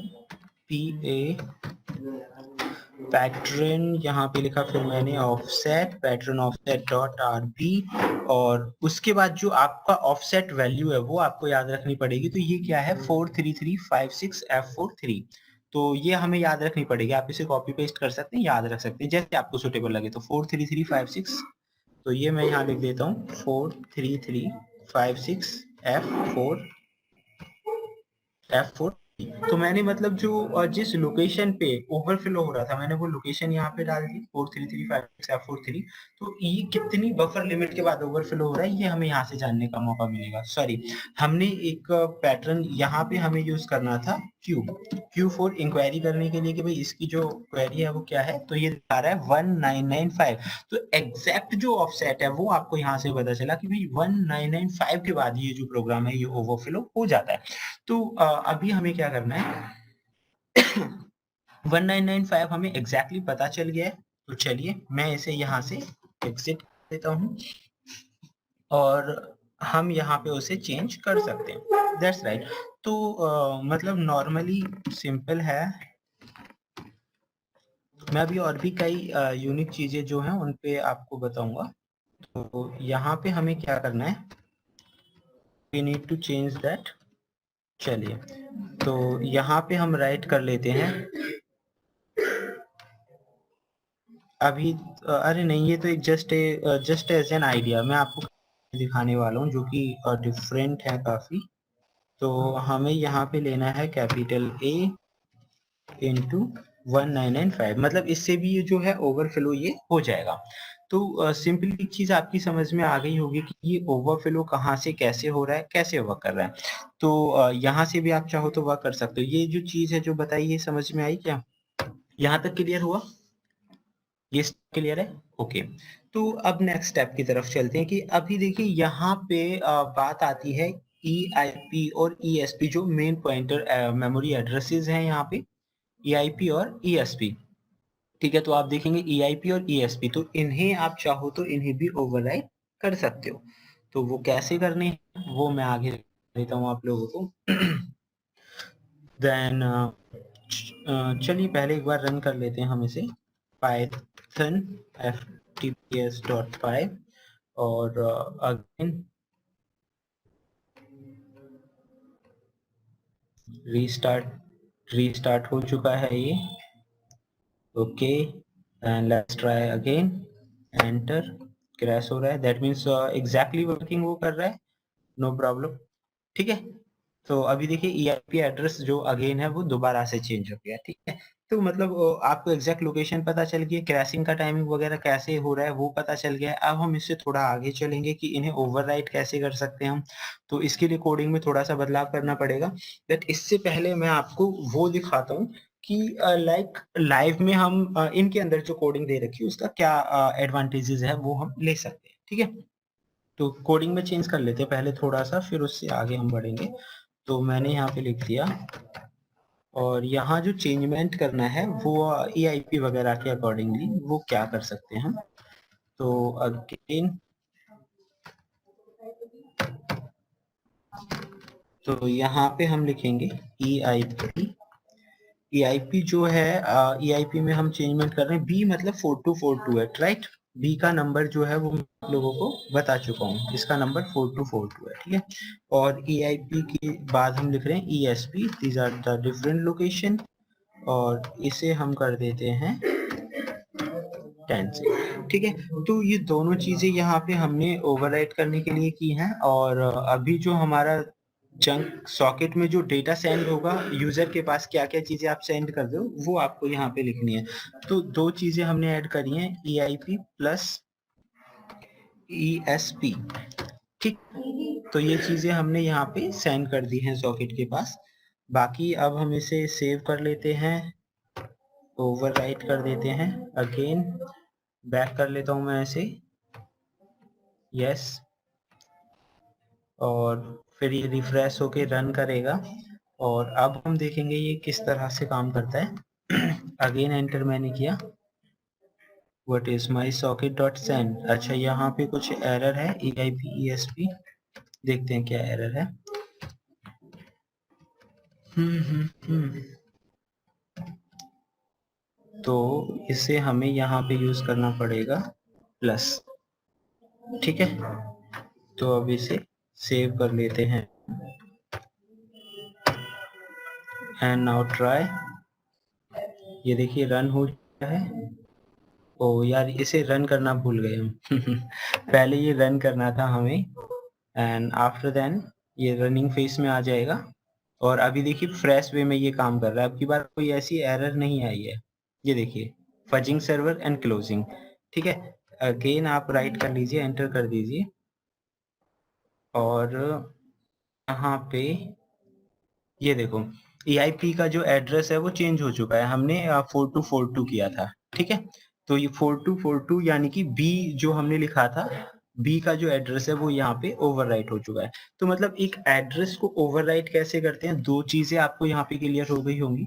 Speaker 2: पैटर्न यहाँ पे लिखा, फिर मैंने offset, pattern offset dot RB, और उसके बाद जो आपका ऑफसेट वैल्यू है वो आपको याद रखनी पड़ेगी। तो ये क्या है 43356F43, तो ये हमें याद रखनी पड़ेगी। आप इसे कॉपी पेस्ट कर सकते हैं, याद रख सकते हैं जैसे आपको सुटेबल लगे। तो 43356, तो ये मैं यहाँ लिख देता हूँ 43356F4। तो मैंने मतलब जो जिस लोकेशन पे ओवरफ्लो हो रहा था मैंने वो लोकेशन यहाँ पे डाल दी 43356F43। तो ये कितनी बफर लिमिट के बाद ओवरफ्लो हो रहा है ये हमें यहाँ से जानने का मौका मिलेगा। सॉरी, हमने एक पैटर्न यहाँ पे हमें यूज करना था Q4 इंक्वायरी करने के लिए कि भाई इसकी जो क्वेरी है वो क्या है, तो ये दिखा रहा है 1995। तो एग्जैक्ट जो ऑफसेट है वो आपको यहाँ से पता चला कि भाई 1995 के बाद ये जो प्रोग्राम है ये ओवरफ्लो हो जाता है। तो अभी हमें क्या करना है 1995 हमें एग्जैक्टली पता चल गया है। तो चलिए मैं इसे यहाँ से एग्जिट कर देता हूँ और हम यहाँ पे उसे चेंज कर सकते हैं, दैट्स राइट। तो मतलब नॉर्मली सिंपल है। मैं अभी और भी कई यूनिक चीजें जो हैं उन पे आपको बताऊंगा। तो यहाँ पे हमें क्या करना है, we need to change that। चलिए तो यहाँ पे हम राइट कर लेते हैं अभी, अरे नहीं ये तो एक जस्ट एज एन आइडिया मैं आपको दिखाने वाला हूँ जो कि डिफरेंट है काफी। तो हमें यहाँ पे लेना है कैपिटल A इंटू 1995, मतलब इससे भी ये जो है ओवरफ्लो ये हो जाएगा। तो सिंपली एक चीज आपकी समझ में आ गई होगी कि ये ओवरफ्लो कहाँ से कैसे हो रहा है, कैसे वर्क कर रहा है। तो यहाँ से भी आप चाहो तो वर्क कर सकते हो। ये जो चीज है जो बताई ये समझ में आई क्या, यहाँ तक क्लियर हुआ, ये क्लियर है? ओके। तो अब नेक्स्ट स्टेप की तरफ चलते हैं कि अभी देखिए यहाँ पे बात आती है EIP और ESP जो मेन पॉइंटर मेमोरी एड्रेसेस हैं यहाँ पे, EIP और ESP। ठीक है, तो आप देखेंगे EIP और ESP, तो इन्हें आप चाहो तो इन्हें भी ओवरराइड कर सकते हो। तो वो कैसे करने हैं वो मैं आगे देता हूँ आप लोगों को। देन चलिए पहले एक बार रन कर लेते हैं हम इसे, python ftps.py, और अगेन रीस्टार्ट हो चुका है ये। Okay and let's try again, enter. Crash हो रहा है, दैट मीन्स एग्जैक्टली वर्किंग वो कर रहा है, नो प्रॉब्लम। ठीक है, तो अभी देखिए EIP एड्रेस जो अगेन है वो दोबारा से चेंज हो गया। ठीक है, तो मतलब आपको एग्जैक्ट लोकेशन पता चल गई, क्रैशिंग का टाइमिंग वगैरह कैसे हो रहा है वो पता चल गया है। अब हम इससे थोड़ा आगे चलेंगे कि इन्हें ओवरराइट कैसे कर सकते हैं हम। तो इसके लिए कोडिंग में थोड़ा सा बदलाव करना पड़ेगा, बट इससे पहले मैं आपको वो दिखाता हूँ कि लाइक लाइव में हम इनके अंदर जो कोडिंग दे रखी है उसका क्या एडवांटेजेस है वो हम ले सकते हैं। ठीक है, तो कोडिंग में चेंज कर लेते हैं पहले थोड़ा सा, फिर उससे आगे हम बढ़ेंगे। तो मैंने यहाँ पे लिख दिया, और यहाँ जो चेंजमेंट करना है वो EIP वगैरह के अकॉर्डिंगली वो क्या कर सकते हैं हम। तो अगेन तो यहाँ पे हम लिखेंगे EIP जो है EIP में हम चेंजमेंट कर रहे हैं, B मतलब 4242 है, राइट। बी का नंबर जो है वो मैं आप लोगों को बता चुका हूँ, इसका नंबर 4242 है, ठीक है। और EIP के बाद हम लिख रहे हैं ESP, these are the different location, और इसे हम कर देते हैं 10 से, ठीक है। तो ये दोनों चीजें यहाँ पे हमने ओवरराइट करने के लिए की हैं, और अभी जो हमारा चंक सॉकेट में जो डेटा सेंड होगा, यूजर के पास क्या क्या चीजें आप सेंड कर दो वो आपको यहाँ पे लिखनी है। तो दो चीजें हमने ऐड करी हैं, EIP प्लस ESP, ठीक। तो ये चीजें हमने यहाँ पे सेंड कर दी हैं सॉकेट के पास। बाकी अब हम इसे सेव कर लेते हैं, ओवरराइट कर देते हैं, अगेन बैक कर लेता हूँ मैं ऐसे, यस, और फिर ये रिफ्रेश होके रन करेगा, और अब हम देखेंगे ये किस तरह से काम करता है। अगेन एंटर मैंने किया, what is my socket dot send, अच्छा यहाँ पे कुछ एरर है, EIP ESP, देखते हैं क्या एरर है। तो इसे हमें यहाँ पे यूज करना पड़ेगा प्लस, ठीक है। तो अब इसे सेव कर लेते हैं, एंड नाउ ट्राई, ये देखिए रन हो गया है। ओ यार, इसे रन करना भूल गए हम। पहले ये रन करना था हमें, एंड आफ्टर देन ये रनिंग फेस में आ जाएगा, और अभी देखिए फ्रेश वे में ये काम कर रहा है, अब की बार कोई ऐसी एरर नहीं आई है। ये देखिए फजिंग सर्वर एंड क्लोजिंग, ठीक है। अगेन आप राइट कर लीजिए, एंटर कर दीजिए, और यहाँ पे ये देखो EIP का जो एड्रेस है वो चेंज हो चुका है, हमने 4242 किया था, ठीक है। तो ये 4242 यानी कि B जो हमने लिखा था, B का जो एड्रेस है वो यहाँ पे ओवरराइट हो चुका है। तो मतलब एक एड्रेस को ओवरराइट कैसे करते हैं, दो चीजें आपको यहाँ पे क्लियर हो गई होंगी।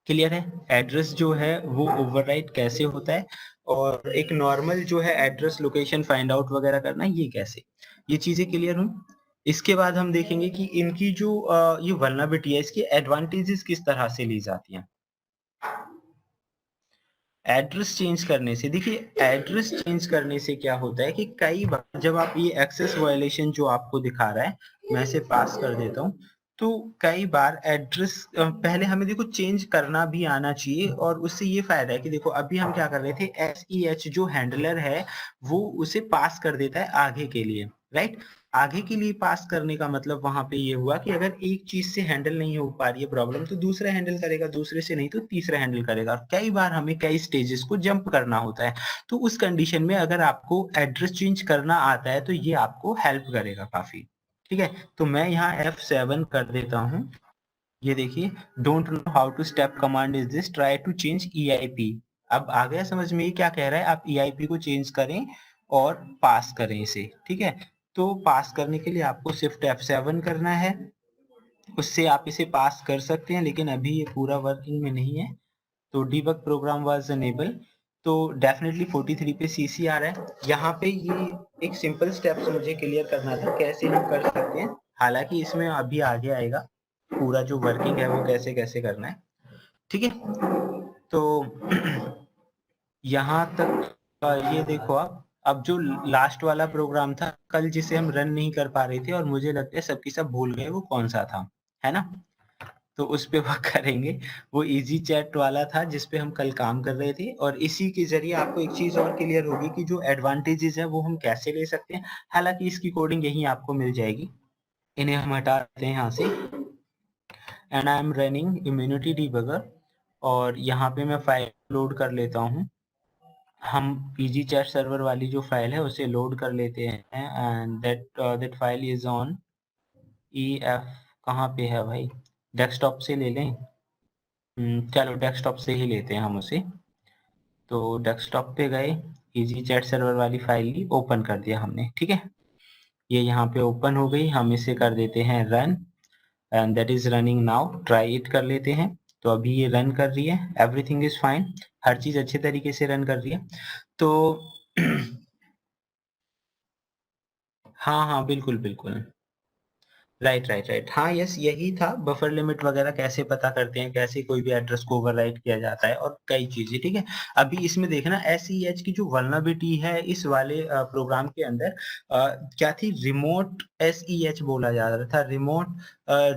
Speaker 2: क्लियर है, एड्रेस जो है वो ओवरराइट कैसे होता है, और एक नॉर्मल जो है एड्रेस लोकेशन फाइंड आउट वगैरह करना है, ये कैसे, ये चीजें क्लियर हुई। इसके बाद हम देखेंगे कि इनकी जो ये वल्नरेबिलिटी है, इसकी एडवांटेजेस किस तरह से ली जाती हैं। एड्रेस चेंज करने से, देखिए एड्रेस चेंज करने से क्या होता है कि कई बार जब आप ये एक्सेस वायलेशन जो आपको दिखा रहा है, मैं इसे पास कर देता हूँ, तो कई बार एड्रेस पहले हमें देखो चेंज करना भी आना चाहिए, और उससे ये फायदा है कि देखो अभी हम क्या कर रहे थे, SEH जो हैंडलर है वो उसे पास कर देता है आगे के लिए, राइट। आगे के लिए पास करने का मतलब वहां पे ये हुआ कि अगर एक चीज से हैंडल नहीं हो पा रही है प्रॉब्लम, तो दूसरा हैंडल करेगा, दूसरे से नहीं तो तीसरा हैंडल करेगा, और कई बार हमें कई स्टेजेस को जंप करना होता है। तो उस कंडीशन में अगर आपको एड्रेस चेंज करना आता है तो ये आपको हेल्प करेगा काफी, ठीक है। तो मैं यहाँ F7 कर देता हूँ, ये देखिए, don't know how to step command is this, try to change EIP। अब आ गया समझ में ये क्या कह रहा है, आप EIP को चेंज करें और पास करें इसे, ठीक है। तो पास करने के लिए आपको सिर्फ F7 करना है, उससे आप इसे पास कर सकते हैं, लेकिन अभी ये पूरा वर्किंग में नहीं है। तो debug प्रोग्राम वाज अनेबल, तो डेफिनेटली 43 पे CC आ रहा है। यहाँ पे ये एक सिंपल स्टेप्स मुझे क्लियर करना था कैसे हम कर सकते हैं, हालांकि इसमें अभी आगे आएगा पूरा जो वर्किंग है वो कैसे कैसे करना है, ठीक है। तो यहाँ तक ये देखो आप, अब जो लास्ट वाला प्रोग्राम था कल जिसे हम रन नहीं कर पा रहे थे, और मुझे लगता है सबकी सब भूल गए वो कौन सा था, है ना। तो उस पे वर्क करेंगे, वो इजी चैट वाला था जिस पे हम कल काम कर रहे थे, और इसी के जरिए आपको एक चीज और क्लियर होगी कि जो एडवांटेजेस है वो हम कैसे ले सकते हैं। हालांकि इसकी कोडिंग यहीं आपको मिल जाएगी, इन्हें हम हटा देते हैं यहाँ से, and I am running immunity debugger, और यहाँ पे मैं फाइल लोड कर लेता हूँ। हम इजी चैट सर्वर वाली जो फाइल है उसे लोड कर लेते हैं, and that file is on EF, कहाँ पे है भाई, डेस्कटॉप से ले लें, चलो डेस्कटॉप से ही लेते हैं हम उसे। तो डेस्कटॉप पे गए, इजी चैट सर्वर वाली फाइल ली, ओपन कर दिया हमने, ठीक है। ये यहाँ पे ओपन हो गई, हम इसे कर देते हैं run, and that is running now, try it कर लेते हैं। तो अभी ये रन कर रही है, एवरीथिंग इज फाइन, हर चीज अच्छे तरीके से रन कर रही है। तो हाँ हाँ बिल्कुल बिल्कुल, राइट। हाँ, यस, यही था। बफर लिमिट वगैरह कैसे पता करते हैं, कैसे कोई भी एड्रेस को ओवरराइट किया जाता है और कई चीजें, ठीक है। अभी इसमें देखना एसईएच की जो वल्नरेबिलिटी है इस वाले प्रोग्राम के अंदर क्या थी, रिमोट एसईएच बोला जा रहा था। रिमोट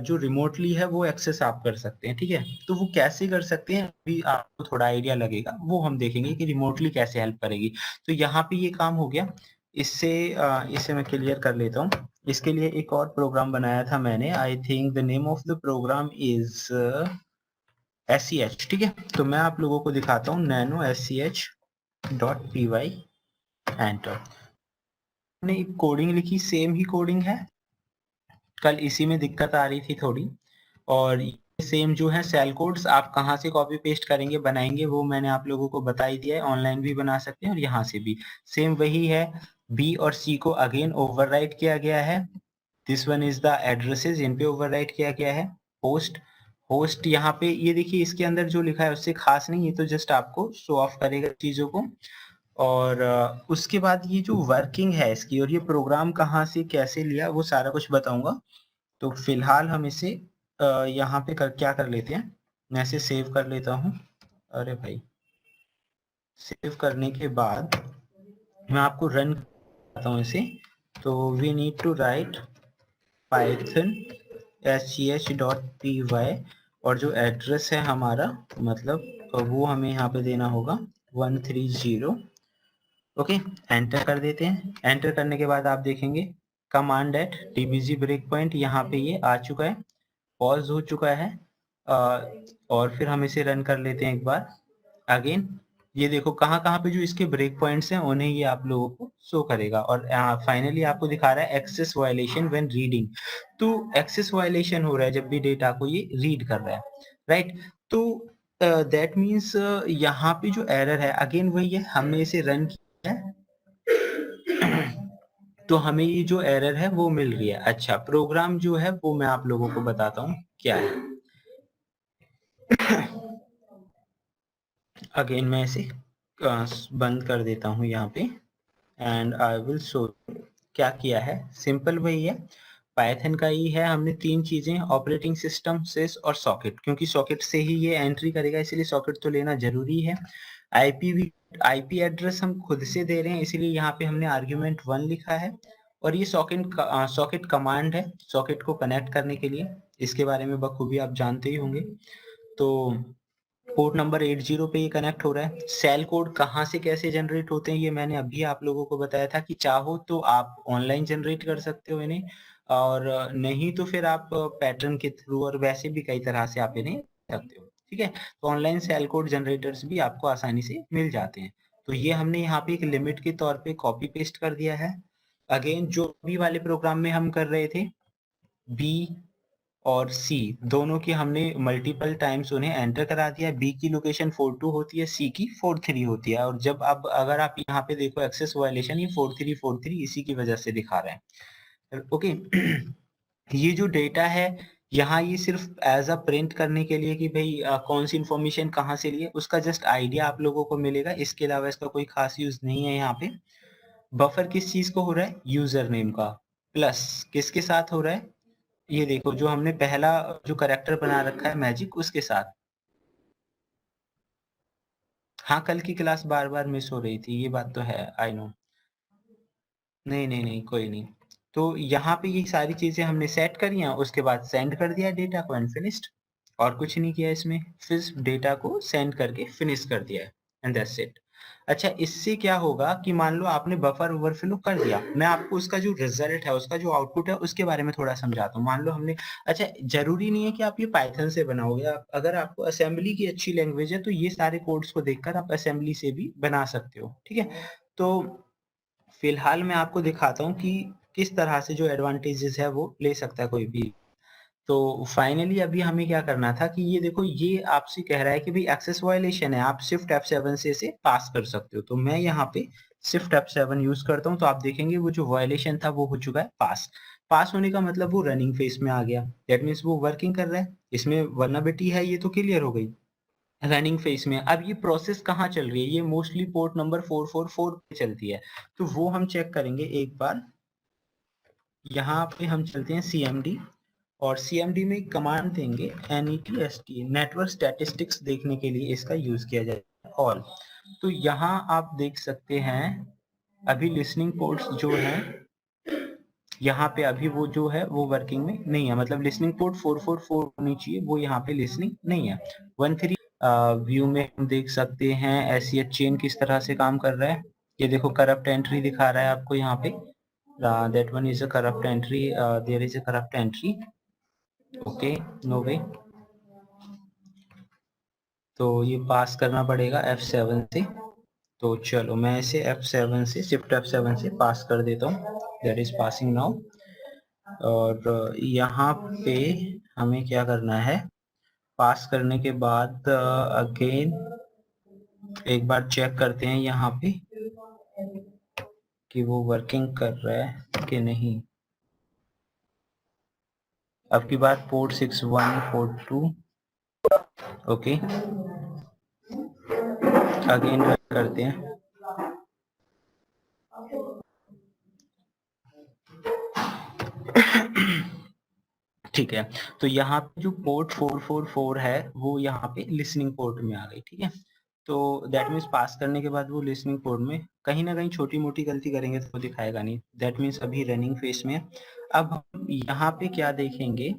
Speaker 2: जो रिमोटली है वो एक्सेस आप कर सकते हैं, ठीक है। तो वो कैसे कर सकते हैं, अभी आपको थोड़ा आइडिया लगेगा, वो हम देखेंगे कि रिमोटली कैसे हेल्प करेगी। तो यहाँ पे ये काम हो गया। इसे मैं क्लियर कर लेता हूँ। इसके लिए एक और प्रोग्राम बनाया था मैंने। I think the name of the program is SEH, ठीक है। तो मैं आप लोगों को दिखाता हूँ nano SEH.py, एंटर। मैंने एक कोडिंग लिखी, सेम ही कोडिंग है, कल इसी में दिक्कत आ रही थी थोड़ी। और ये सेम जो है सेल कोड्स आप कहाँ से कॉपी पेस्ट करेंगे, बनाएंगे, वो मैंने आप लोगों को बता ही दिया है। ऑनलाइन भी बना सकते हैं और यहाँ से भी सेम वही है। बी और सी को अगेन ओवरराइट किया गया है। This one is the addresses, इन पे ओवरराइट किया गया है। होस्ट, होस्ट यहाँ पे ये देखिए, इसके अंदर जो लिखा है उससे खास नहीं, ये तो जस्ट आपको शो ऑफ करेगा चीजों को। और उसके बाद ये जो वर्किंग है इसकी और ये प्रोग्राम कहाँ से कैसे लिया वो सारा कुछ बताऊंगा। तो फिलहाल हम इसे यहाँ पे क्या कर लेते हैं, मैं इसे सेव कर लेता हूँ। अरे भाई, सेव करने के बाद मैं आपको रन करता हूँ इसे। तो we need to write Python sch.py और जो एड्रेस है हमारा, मतलब वो हमें यहाँ पे देना होगा 130। ओके, एंटर कर देते हैं। एंटर करने के बाद आप देखेंगे command at dbg break point, यहाँ पे ये आ चुका है, पॉज हो चुका है। और फिर हम इसे रन कर लेते हैं एक बार अगेन। ये देखो कहाँ कहाँ पे जो इसके ब्रेक पॉइंट्स हैं उन्हें ये आप लोगों को शो करेगा। और फाइनली आपको दिखा रहा है एक्सेस वायलेशन व्हेन रीडिंग। तो एक्सेस वायलेशन हो रहा है जब भी डेटा को ये रीड कर रहा है, राइट। तो दैट मीन्स यहाँ पे जो एरर है अगेन वही है, हमने इसे रन किया है तो हमें ये जो एरर है वो मिल रही है। अच्छा, प्रोग्राम जो है वो मैं आप लोगों को बताता हूँ क्या है। अगेन मैं इसे बंद कर देता हूँ यहाँ पे एंड आई विल शो क्या किया है। सिंपल वही है, पाइथन का ही है। हमने तीन चीजें, ऑपरेटिंग सिस्टम, सिस और सॉकेट, क्योंकि सॉकेट से ही ये एंट्री करेगा इसलिए सॉकेट तो लेना जरूरी है। आईपी एड्रेस हम खुद से दे रहे हैं इसलिए यहाँ पे हमने आर्ग्यूमेंट 1 लिखा है। और ये सॉकेट कमांड है सॉकेट को कनेक्ट करने के लिए, इसके बारे में बखूबी आप जानते ही होंगे। तो पोर्ट नंबर 80 पे ये कनेक्ट हो रहा है। सेल कोड कहाँ से कैसे जनरेट होते हैं ये मैंने अभी आप लोगों को बताया था कि चाहो तो आप ऑनलाइन जनरेट कर सकते हो इन्हें, और नहीं तो फिर आप पैटर्न के थ्रू, और वैसे भी कई तरह से आप इन्हें सकते हो, ठीक है। तो ऑनलाइन सेल कोड जनरेटर्स भी आपको आसानी से मिल जाते हैं। तो ये हमने यहाँ पे एक लिमिट के तौर पे कॉपी पेस्ट कर दिया है। अगेन जो भी वाले प्रोग्राम में हम कर रहे थे, बी और सी दोनों की हमने मल्टीपल टाइम्स उन्हें एंटर करा दिया। बी की लोकेशन 42 होती है, सी की 43 होती है। और जब अब अगर आप यहाँ पे देखो एक्सेस वायलेशन, ये 4343 इसी की वजह से दिखा रहे हैं। ओके ये जो डेटा है यहाँ, ये सिर्फ एज अ प्रिंट करने के लिए कि भाई कौन सी इंफॉर्मेशन कहाँ से लिए, उसका जस्ट आइडिया आप लोगों को मिलेगा। इसके अलावा इसका कोई खास यूज नहीं है। यहाँ पे बफर किस चीज को हो रहा है, यूजर नेम का, प्लस किसके साथ हो रहा है, ये देखो जो हमने पहला जो करेक्टर बना रखा है मैजिक, उसके साथ। हाँ, कल की क्लास बार बार मिस हो रही थी, ये बात तो है, आई नो। नहीं, कोई नहीं। तो यहाँ पे ये सारी चीजें हमने सेट करी हैं, उसके बाद सेंड कर दिया डेटा को एंड फिनिश्ड। और कुछ नहीं किया इसमें, फिर डेटा को सेंड करके फिनिश कर दिया है एंड दैट्स इट। अच्छा, इससे क्या होगा कि मान लो आपने बफर ओवरफ्लो कर दिया, मैं आपको उसका जो रिजल्ट है, उसका जो आउटपुट है, उसके बारे में थोड़ा समझाता हूँ। मान लो हमने, अच्छा जरूरी नहीं है कि आप ये पाइथन से बनाओगे, अगर आपको असेंबली की अच्छी लैंग्वेज है तो ये सारे कोड्स को देखकर आप असेंबली से भी बना सकते हो, ठीक है। तो फिलहाल मैं आपको दिखाता हूँ कि किस तरह से जो एडवांटेजेस है वो ले सकता है कोई भी। तो फाइनली अभी हमें क्या करना था कि ये देखो, ये आपसे कह रहा है कि भाई एक्सेस वायलेशन है, आप शिफ्ट F7 से इसे पास कर सकते हो। तो मैं यहाँ पे शिफ्ट F7 यूज करता हूँ, तो आप देखेंगे वो जो वायलेशन था वो हो चुका है पास। पास होने का मतलब वो रनिंग फेज में आ गया, दैट मीन्स वो वर्किंग कर रहा है। इसमें वल्नरेबिलिटी है, ये तो क्लियर हो गई। रनिंग फेज में अब ये प्रोसेस कहाँ चल रही है, ये मोस्टली पोर्ट नंबर 444 पे चलती है। तो वो हम चेक करेंगे एक बार। यहाँ पे हम चलते हैं CMD, और CMD में कमांड देंगे NETST, नेटवर्क स्टैटिस्टिक्स देखने के लिए इसका यूज किया जाएगा ऑल। तो यहाँ आप देख सकते हैं अभी लिसनिंग पोर्ट्स जो है यहाँ पे अभी वो जो है वो वर्किंग में नहीं है, मतलब लिसनिंग पोर्ट 444 होनी चाहिए, वो यहाँ पे लिसनिंग नहीं है। 13 व्यू में हम देख सकते हैं SEH चेन किस तरह से काम कर रहा है। ये देखो करप्ट एंट्री दिखा रहा है आपको यहाँ पे, that one is a corrupt entry, there is a corrupt entry, okay, no way। तो ये पास करना पड़ेगा F7 से। तो चलो मैं इसे F7 से, शिफ्ट F7 से पास कर देता हूँ, दैट इज पासिंग नाउ। और यहाँ पे हमें क्या करना है, पास करने के बाद अगेन एक बार चेक करते हैं यहाँ पे कि वो वर्किंग कर रहा है कि नहीं। अब की बार पोर्ट 6142, ओके, अगेन रन करते हैं। ठीक है, तो यहाँ पे जो पोर्ट 444 है वो यहाँ पे लिसनिंग पोर्ट में आ गई, ठीक है। तो दैट मीन्स पास करने के बाद वो लिसनिंग पोर्ट में कहीं ना कहीं छोटी मोटी गलती करेंगे तो वो दिखाएगा नहीं, दैट मीन्स अभी रनिंग फेस में है। अब हम यहाँ पे क्या देखेंगे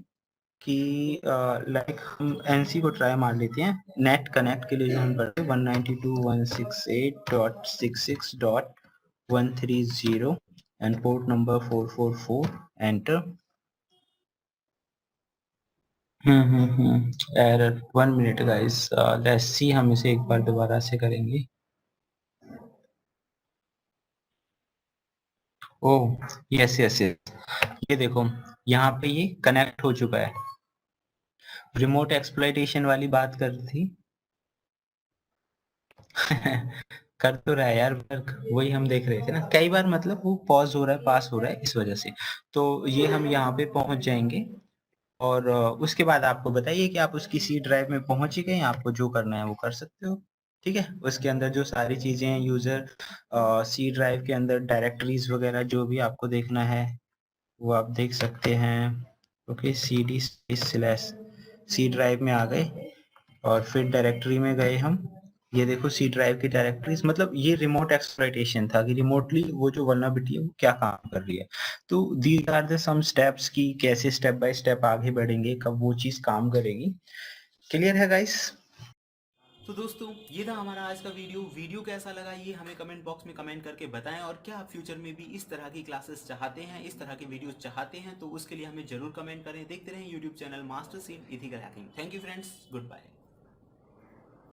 Speaker 2: कि लाइक हम NC को ट्राई मार लेते हैं, नेट कनेक्ट के लिए जो हम करते हैं 192.168.66.130 and port number 444, enter. Error 1 minute guys, let's see, हम इसे एक बार दोबारा से करेंगे। ओह यस यस यस, ये देखो यहाँ पे ये कनेक्ट हो चुका है। रिमोट एक्सप्लॉइटेशन वाली बात कर रही थी कर तो रहा है यार वर्क, वही हम देख रहे थे ना, कई बार मतलब वो पॉज हो रहा है, पास हो रहा है इस वजह से। तो ये हम यहाँ पे पहुंच जाएंगे, और उसके बाद आपको बताइए कि आप उसकी सी ड्राइव में पहुंच ही गए, आपको जो करना है वो कर सकते हो। ठीक है, उसके अंदर जो सारी चीजें हैं, यूजर सी ड्राइव के अंदर डायरेक्टरीज वगैरह जो भी आपको देखना है वो आप देख सकते हैं। ओके, CD/, सी ड्राइव में आ गए और फिर डायरेक्टरी में गए हम। ये देखो सी ड्राइव की डायरेक्टरीज, मतलब ये रिमोट एक्सप्लॉइटेशन था कि रिमोटली वो जो वल्नरेबिलिटी है वो क्या काम कर रही है। तो these are the some steps की कैसे स्टेप बाय स्टेप आगे बढ़ेंगे, कब वो चीज काम करेगी। क्लियर है गाइस?
Speaker 1: तो दोस्तों ये था हमारा आज का वीडियो कैसा लगा ये हमें कमेंट बॉक्स में कमेंट करके बताएं, और क्या आप फ्यूचर में भी इस तरह की क्लासेस चाहते हैं, इस तरह के वीडियोस चाहते हैं, तो उसके लिए हमें जरूर कमेंट करें। देखते रहें YouTube channel masters in ethical hacking. Thank you friends, good bye.